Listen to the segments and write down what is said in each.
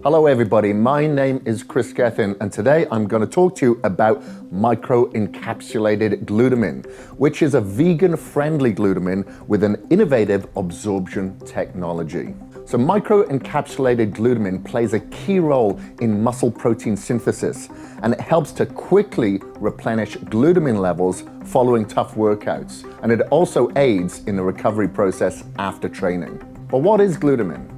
Hello everybody, my name is Kris Gethin, and today I'm going to talk to you about micro-encapsulated glutamine, which is a vegan-friendly glutamine with an innovative absorption technology. So micro-encapsulated glutamine plays a key role in muscle protein synthesis, and it helps to quickly replenish glutamine levels following tough workouts, and it also aids in the recovery process after training. But what is glutamine?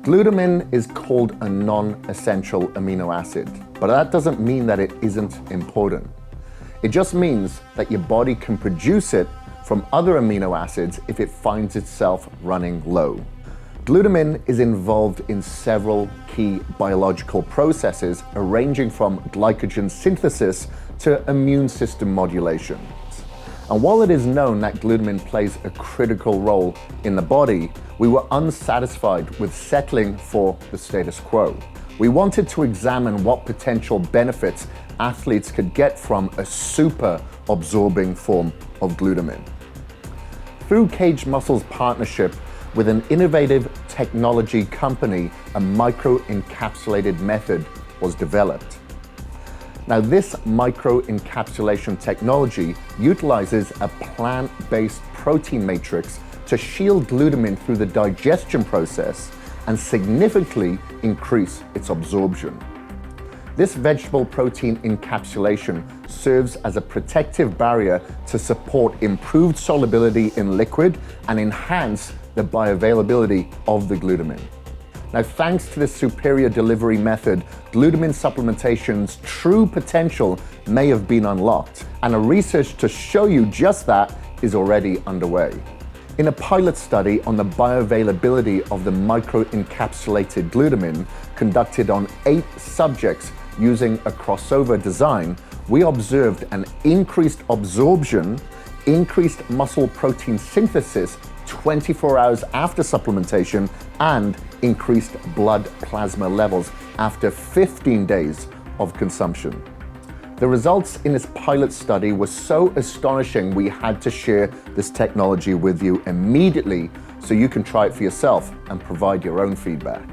Glutamine is called a non-essential amino acid, but that doesn't mean that it isn't important. It just means that your body can produce it from other amino acids if it finds itself running low. Glutamine is involved in several key biological processes, ranging from glycogen synthesis to immune system modulation. And while it is known that glutamine plays a critical role in the body, we were unsatisfied with settling for the status quo. We wanted to examine what potential benefits athletes could get from a super absorbing form of glutamine. Through KAGEDMUSCLE's partnership with an innovative technology company, a micro-encapsulated method was developed. Now, this micro-encapsulation technology utilizes a plant-based protein matrix to shield glutamine through the digestion process and significantly increase its absorption. This vegetable protein encapsulation serves as a protective barrier to support improved solubility in liquid and enhance the bioavailability of the glutamine. Now, thanks to this superior delivery method, glutamine supplementation's true potential may have been unlocked, and a research to show you just that is already underway. In a pilot study on the bioavailability of the micro-encapsulated glutamine conducted on 8 subjects using a crossover design, we observed an increased absorption, increased muscle protein synthesis 24 hours after supplementation, and increased blood plasma levels after 15 days of consumption. The results in this pilot study were so astonishing we had to share this technology with you immediately so you can try it for yourself and provide your own feedback.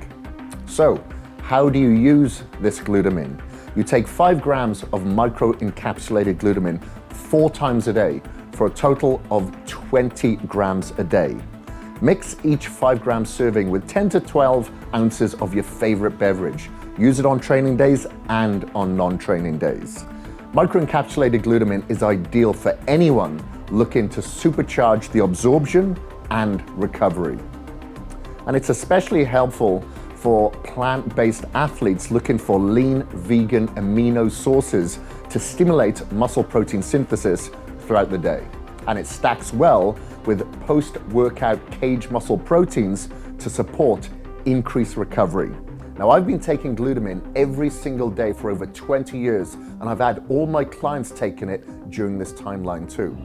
So, how do you use this glutamine? You take 5 grams of micro-encapsulated glutamine 4 times a day for a total of 20 grams a day. Mix each 5-gram serving with 10 to 12 ounces of your favorite beverage. Use it on training days and on non-training days. Micro-encapsulated glutamine is ideal for anyone looking to supercharge the absorption and recovery. And it's especially helpful for plant-based athletes looking for lean, vegan amino sources to stimulate muscle protein synthesis throughout the day. And it stacks well with post-workout KAGEDMUSCLE proteins to support increased recovery. Now, I've been taking glutamine every single day for over 20 years, and I've had all my clients taking it during this timeline too.